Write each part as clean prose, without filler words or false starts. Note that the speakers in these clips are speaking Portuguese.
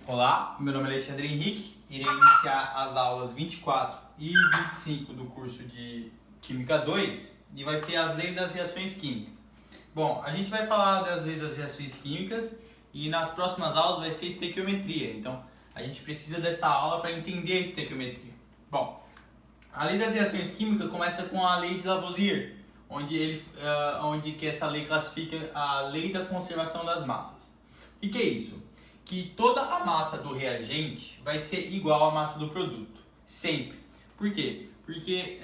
Olá, meu nome é Alexandre Henrique, irei iniciar as aulas 24 e 25 do curso de Química 2 e vai ser as leis das reações químicas. Bom, a gente vai falar das leis das reações químicas e nas próximas aulas vai ser estequiometria, então a gente precisa dessa aula para entender a estequiometria. Bom, a lei das reações químicas começa com a lei de Lavoisier, onde que essa lei classifica a lei da conservação das massas. O que é isso? Que toda a massa do reagente vai ser igual à massa do produto, sempre. Por quê? Porque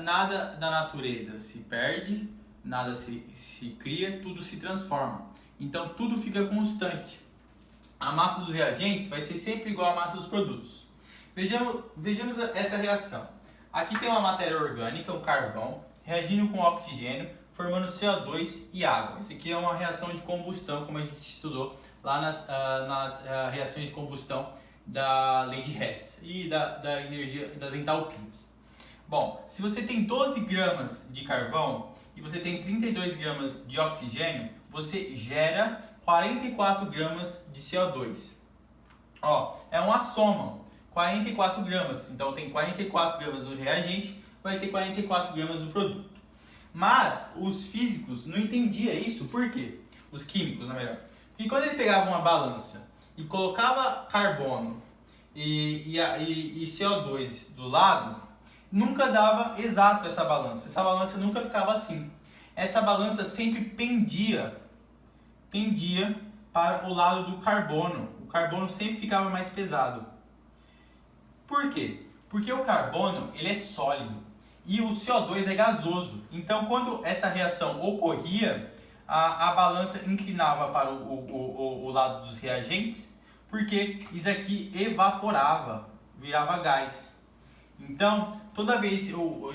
nada da natureza se perde, nada se cria, tudo se transforma. Então tudo fica constante. A massa dos reagentes vai ser sempre igual à massa dos produtos. Vejamos essa reação. Aqui tem uma matéria orgânica, o carvão, reagindo com oxigênio, formando CO2 e água. Isso aqui é uma reação de combustão, como a gente estudou lá nas reações de combustão da lei de Hess e da energia das entalpias. Bom, se você tem 12 gramas de carvão e você tem 32 gramas de oxigênio, você gera 44 gramas de CO2. É uma soma, 44 gramas, então tem 44 gramas do reagente, vai ter 44 gramas do produto. Mas os físicos não entendiam isso, por quê? Os químicos, na verdade. Porque quando ele pegava uma balança e colocava carbono e CO2 do lado, nunca dava exato essa balança. Essa balança nunca ficava assim. Essa balança sempre pendia para o lado do carbono. O carbono sempre ficava mais pesado. Por quê? Porque o carbono ele é sólido e o CO2 é gasoso. Então, quando essa reação ocorria, a balança inclinava para o lado dos reagentes, porque isso aqui evaporava, virava gás. Então, toda vez,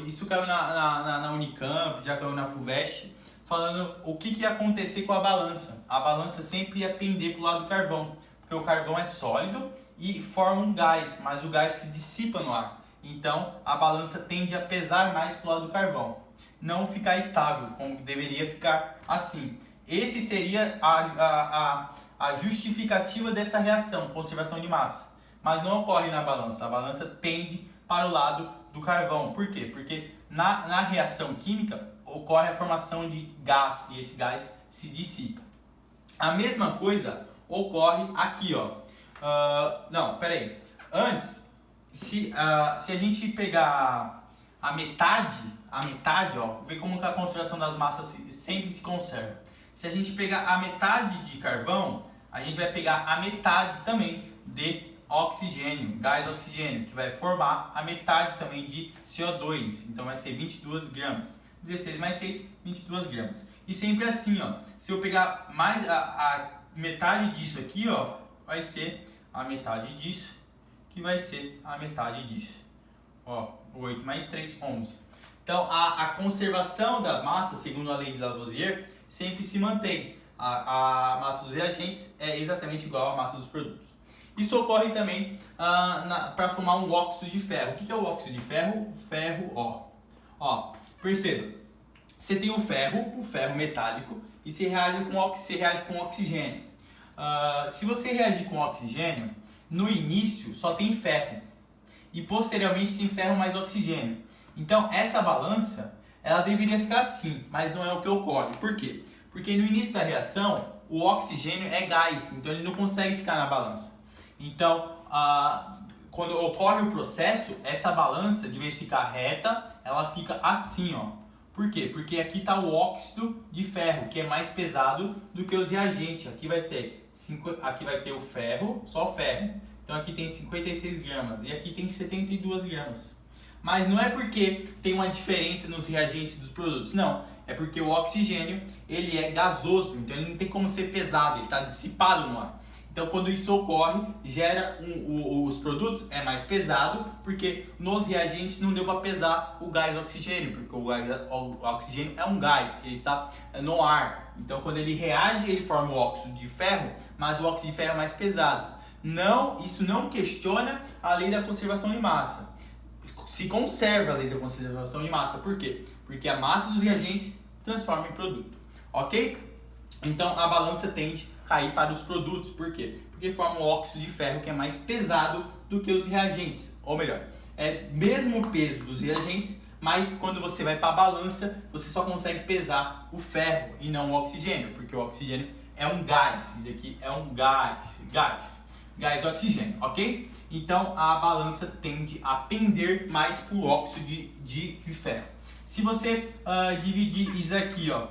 isso caiu na Unicamp, já caiu na FUVEST, falando o que ia acontecer com a balança. A balança sempre ia pender para o lado do carvão, porque o carvão é sólido e forma um gás, mas o gás se dissipa no ar. Então, a balança tende a pesar mais para o lado do carvão. Não ficar estável, como deveria ficar assim. Esse seria a justificativa dessa reação, conservação de massa. Mas não ocorre na balança. A balança pende para o lado do carvão. Por quê? Porque na reação química ocorre a formação de gás e esse gás se dissipa. A mesma coisa ocorre aqui, Antes, se a gente pegar a metade, vê como que a conservação das massas sempre se conserva. Se a gente pegar a metade de carvão, a gente vai pegar a metade também de oxigênio, gás oxigênio, que vai formar a metade também de CO2. Então vai ser 22 gramas. 16 mais 6, 22 gramas. E sempre assim, se eu pegar mais a metade disso aqui, vai ser a metade disso, que vai ser a metade disso. 8 mais 3, 11. Então, a conservação da massa, segundo a lei de Lavoisier, sempre se mantém. A massa dos reagentes é exatamente igual à massa dos produtos. Isso ocorre também para formar um óxido de ferro. O que é o óxido de ferro? Perceba. Você tem o ferro metálico, e você reage com oxigênio. Se você reagir com oxigênio, no início só tem ferro. E posteriormente tem ferro mais oxigênio. Então essa balança, ela deveria ficar assim, mas não é o que ocorre. Por quê? Porque no início da reação, o oxigênio é gás, então ele não consegue ficar na balança. Então, quando ocorre o processo, essa balança, de vez de ficar reta, ela fica assim, Por quê? Porque aqui está o óxido de ferro, que é mais pesado do que os reagentes. Aqui vai ter o ferro, só ferro. Então aqui tem 56 gramas e aqui tem 72 gramas. Mas não é porque tem uma diferença nos reagentes dos produtos, não. É porque o oxigênio ele é gasoso, então ele não tem como ser pesado, ele está dissipado no ar. Então quando isso ocorre, gera os produtos é mais pesado, porque nos reagentes não deu para pesar o gás oxigênio, porque o oxigênio é um gás, ele está no ar. Então quando ele reage, ele forma o óxido de ferro, mas o óxido de ferro é mais pesado. Isso não questiona a lei da conservação de massa. Se conserva a lei da conservação de massa. Por quê? Porque a massa dos reagentes transforma em produto. Ok? Então a balança tende cair para os produtos. Por quê? Porque forma o óxido de ferro, que é mais pesado do que os reagentes. Ou melhor, é mesmo o peso dos reagentes, mas quando você vai para a balança, você só consegue pesar o ferro e não o oxigênio, porque o oxigênio é um gás. Isso aqui é um gás oxigênio, ok? Então a balança tende a pender mais para o óxido de ferro. Se você dividir isso aqui, ó,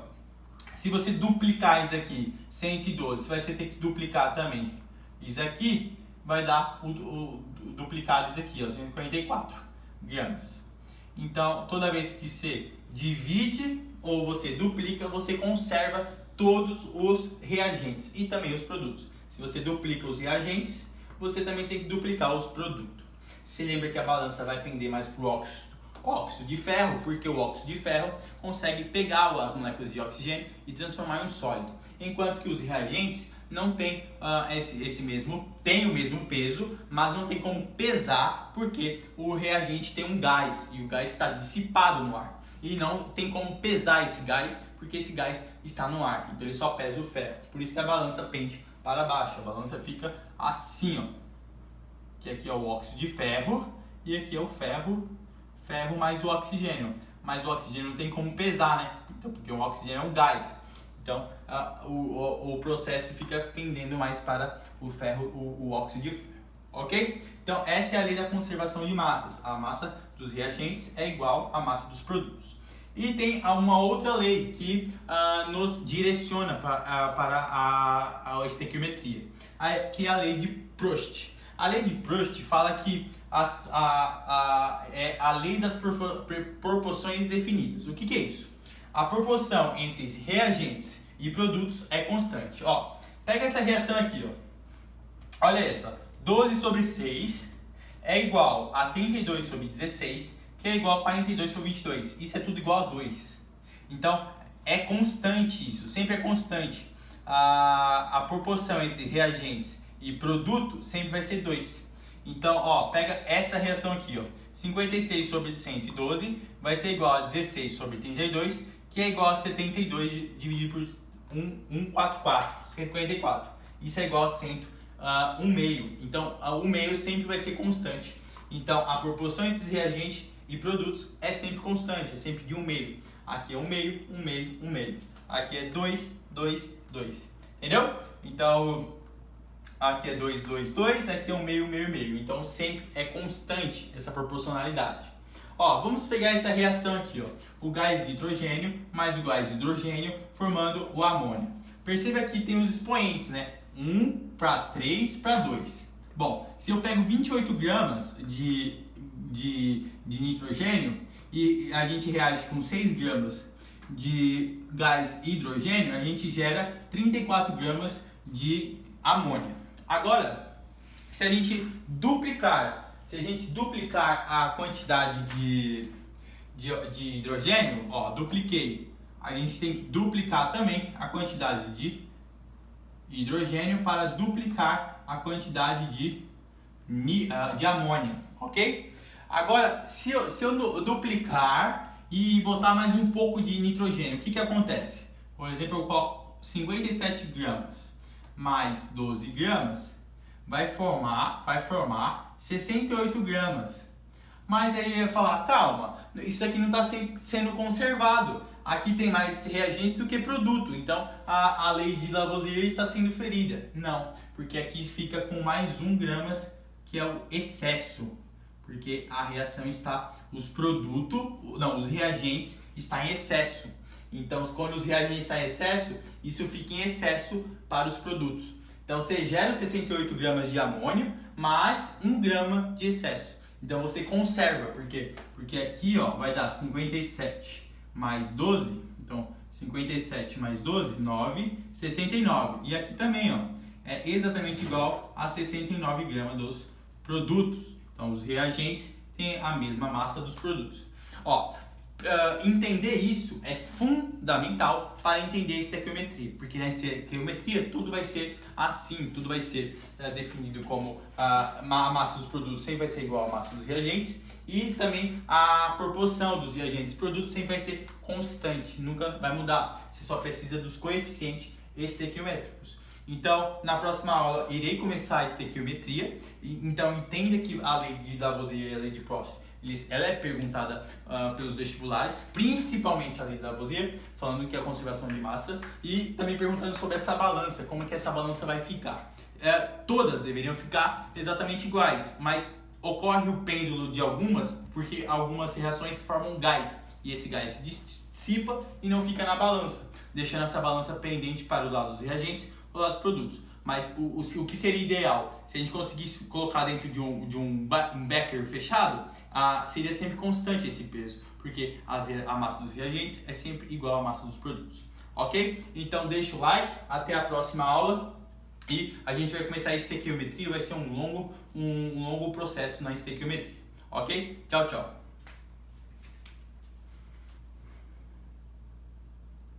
se você duplicar isso aqui, 112, você vai ter que duplicar também isso aqui, vai dar o duplicado isso aqui, ó, 144 gramas. Então, toda vez que você divide ou você duplica, você conserva todos os reagentes e também os produtos. Se você duplica os reagentes, você também tem que duplicar os produtos. Se lembra que a balança vai pender mais para o óxido de ferro, porque o óxido de ferro consegue pegar as moléculas de oxigênio e transformar em um sólido, enquanto que os reagentes não tem tem o mesmo peso, mas não tem como pesar, porque o reagente tem um gás e o gás está dissipado no ar e não tem como pesar esse gás, porque esse gás está no ar, então ele só pesa o ferro. Por isso que a balança pende para baixo, a balança fica assim, ó, que aqui é o óxido de ferro e aqui é o ferro mais o oxigênio, mas o oxigênio não tem como pesar, né? Então, porque o oxigênio é um gás. Então, o processo fica pendendo mais para o ferro, o óxido de ferro, ok? Então, essa é a lei da conservação de massas. A massa dos reagentes é igual à massa dos produtos. E tem uma outra lei que nos direciona para a estequiometria, que é a lei de Proust. A lei de Proust fala que é a lei das proporções definidas. O que é isso? A proporção entre reagentes e produtos é constante. Ó, pega essa reação aqui, ó. Olha essa. 12 sobre 6 é igual a 32 sobre 16, que é igual a 42 sobre 22. Isso é tudo igual a 2. Então, é constante isso, sempre é constante. A proporção entre reagentes e produto sempre vai ser 2. Então, ó, pega essa reação aqui, ó. 56 sobre 112 vai ser igual a 16 sobre 32, que é igual a 72 dividido por 144, 144. Isso é igual a 1 meio. Então, o meio sempre vai ser constante. Então, a proporção entre reagentes e produtos é sempre constante, é sempre de 1 meio. Aqui é 1 meio, 1 meio, 1 meio. Aqui é 2, 2, 2. Entendeu? Então, aqui é 2, 2, 2, aqui é 1 meio, 1 meio, 1 meio. Então, sempre é constante essa proporcionalidade. Ó, vamos pegar essa reação aqui, ó. O gás de nitrogênio mais o gás de hidrogênio formando o amônio. Perceba que tem os expoentes, né? 1 para 3 para 2. Bom, se eu pego 28 gramas de nitrogênio e a gente reage com 6 gramas de gás hidrogênio, a gente gera 34 gramas de amônia. Agora, se a gente duplicar a quantidade de hidrogênio, ó, dupliquei. A gente tem que duplicar também a quantidade de hidrogênio para duplicar a quantidade de amônia, ok? Agora, se eu duplicar e botar mais um pouco de nitrogênio, o que acontece? Por exemplo, eu coloco 57 gramas mais 12 gramas, vai formar 68 gramas. Mas aí eu ia falar, calma, isso aqui não está sendo conservado. Aqui tem mais reagentes do que produto, então a lei de Lavoisier está sendo ferida. Não, porque aqui fica com mais 1 gramas, que é o excesso. Porque a reação está, os reagentes estão em excesso. Então, quando os reagentes estão em excesso, isso fica em excesso para os produtos. Então, você gera 68 gramas de amônio, mais 1 grama de excesso. Então, você conserva, porque aqui ó, vai dar 57 mais 12, então 57 mais 12, 9, 69. E aqui também ó, é exatamente igual a 69 gramas dos produtos. Então, os reagentes têm a mesma massa dos produtos. Ó, entender isso é fundamental para entender a estequiometria, porque na estequiometria tudo vai ser assim, tudo vai ser definido como a massa dos produtos sempre vai ser igual à massa dos reagentes e também a proporção dos reagentes e produtos sempre vai ser constante, nunca vai mudar. Você só precisa dos coeficientes estequiométricos. Então, na próxima aula, irei começar a estequiometria. Então, entenda que a lei de Lavoisier e a lei de Prost, ela é perguntada pelos vestibulares, principalmente a lei de Lavoisier, falando que é a conservação de massa, e também perguntando sobre essa balança, como é que essa balança vai ficar. Todas deveriam ficar exatamente iguais, mas ocorre o pêndulo de algumas, porque algumas reações formam gás, e esse gás se dissipa e não fica na balança, deixando essa balança pendente para o lado dos reagentes ou lado dos produtos. Mas o que seria ideal, se a gente conseguisse colocar dentro de um becker fechado, seria sempre constante esse peso, porque a massa dos reagentes é sempre igual à massa dos produtos. Ok? Então deixa o like, até a próxima aula e a gente vai começar a estequiometria, vai ser um longo processo na estequiometria. Ok? Tchau, tchau!